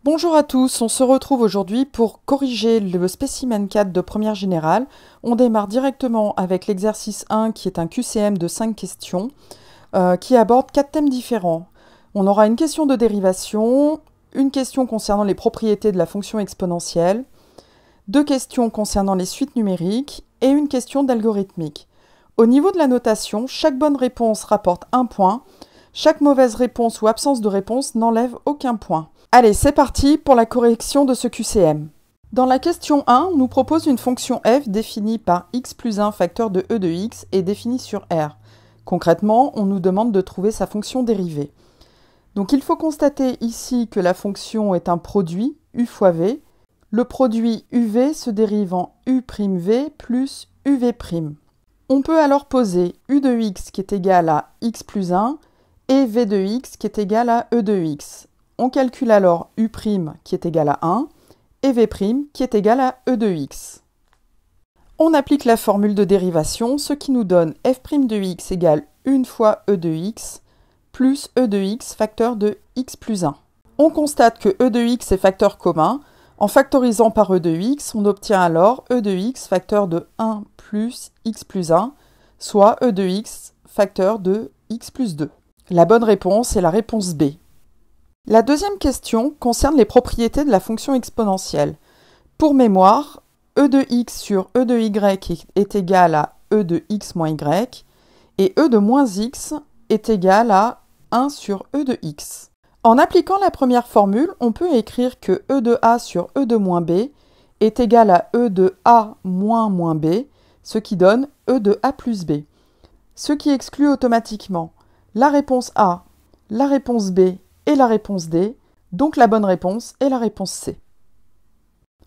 Bonjour à tous, on se retrouve aujourd'hui pour corriger le spécimen 4 de première générale. On démarre directement avec l'exercice 1 qui est un QCM de 5 questions qui aborde 4 thèmes différents. On aura une question de dérivation, une question concernant les propriétés de la fonction exponentielle, 2 questions concernant les suites numériques et une question d'algorithmique. Au niveau de la notation, chaque bonne réponse rapporte 1 point, chaque mauvaise réponse ou absence de réponse n'enlève aucun point. Allez, c'est parti pour la correction de ce QCM. Dans la question 1, on nous propose une fonction f définie par x plus 1 facteur de e de x et définie sur R. Concrètement, on nous demande de trouver sa fonction dérivée. Donc il faut constater ici que la fonction est un produit, u fois v. Le produit uv se dérive en u'v plus uv'. On peut alors poser u de x qui est égal à x plus 1 et v de x qui est égal à e de x. On calcule alors u' qui est égal à 1 et v' qui est égal à e de x. On applique la formule de dérivation, ce qui nous donne f' de x égale 1 fois e de x plus e de x facteur de x plus 1. On constate que e de x est facteur commun. En factorisant par e de x, on obtient alors e de x facteur de 1 plus x plus 1, soit e de x facteur de x plus 2. La bonne réponse est la réponse B. La deuxième question concerne les propriétés de la fonction exponentielle. Pour mémoire, e de x sur e de y est égal à e de x moins y et e de moins x est égal à 1 sur e de x. En appliquant la première formule, on peut écrire que e de a sur e de moins b est égal à e de a moins b, ce qui donne e de a plus b, ce qui exclut automatiquement la réponse A, la réponse B et la réponse D, donc la bonne réponse est la réponse C.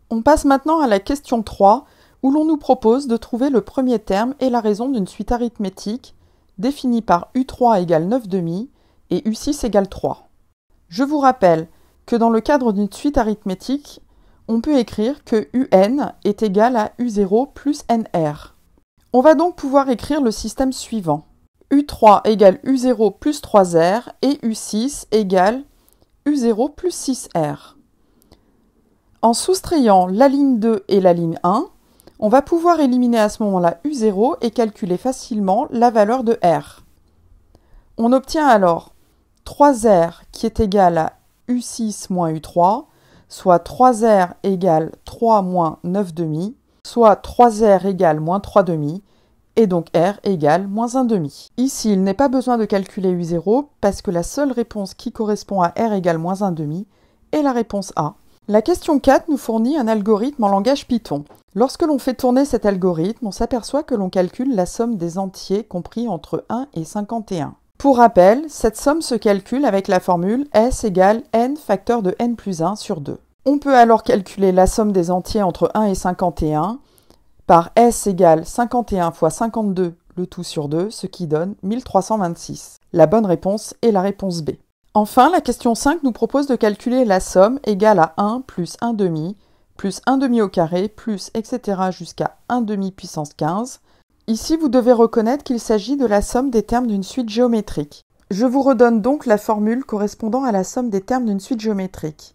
On passe maintenant à la question 3, où l'on nous propose de trouver le premier terme et la raison d'une suite arithmétique définie par U3 égale 9/2 et U6 égale 3. Je vous rappelle que dans le cadre d'une suite arithmétique, on peut écrire que UN est égal à U0 plus NR. On va donc pouvoir écrire le système suivant. U3 égale U0 plus 3R et U6 égale U0 plus 6R. En soustrayant la ligne 2 et la ligne 1, on va pouvoir éliminer à ce moment-là U0 et calculer facilement la valeur de R. On obtient alors 3R qui est égal à U6 moins U3, soit 3R égale 3 moins 9/2, soit 3R égale moins 3/2, et donc R égale moins 1/2. Ici, il n'est pas besoin de calculer U0 parce que la seule réponse qui correspond à R égale moins 1/2 est la réponse A. La question 4 nous fournit un algorithme en langage Python. Lorsque l'on fait tourner cet algorithme, on s'aperçoit que l'on calcule la somme des entiers compris entre 1 et 51. Pour rappel, cette somme se calcule avec la formule S égale n facteur de n plus 1 sur 2. On peut alors calculer la somme des entiers entre 1 et 51 par S égale 51 fois 52 le tout sur 2, ce qui donne 1326. La bonne réponse est la réponse B. Enfin, la question 5 nous propose de calculer la somme égale à 1 plus 1/2 plus 1/2 au carré plus etc. jusqu'à 1/2 puissance 15. Ici, vous devez reconnaître qu'il s'agit de la somme des termes d'une suite géométrique. Je vous redonne donc la formule correspondant à la somme des termes d'une suite géométrique.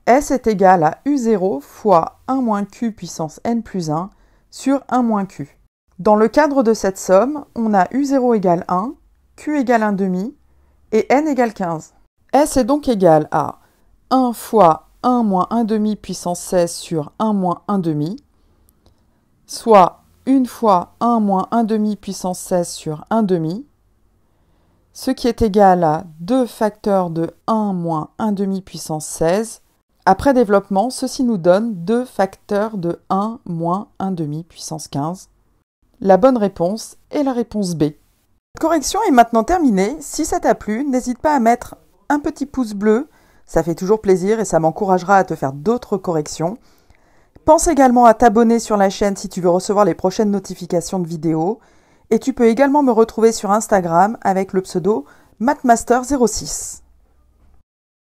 S est égal à U0 fois 1 moins Q puissance n plus 1 sur 1 moins Q. Dans le cadre de cette somme, on a U0 égale 1, Q égale 1/2 et n égale 15. S est donc égal à 1 fois 1 moins 1/2 puissance 16 sur 1 moins 1/2, soit 1 fois 1 moins 1/2 puissance 16 sur 1/2, ce qui est égal à 2 facteurs de 1 moins 1/2 puissance 16. Après développement, ceci nous donne 2 facteurs de 1 moins 1/2 puissance 15. La bonne réponse est la réponse B. Cette correction est maintenant terminée. Si ça t'a plu, n'hésite pas à mettre un petit pouce bleu. Ça fait toujours plaisir et ça m'encouragera à te faire d'autres corrections. Pense également à t'abonner sur la chaîne si tu veux recevoir les prochaines notifications de vidéos. Et tu peux également me retrouver sur Instagram avec le pseudo mathmaster06.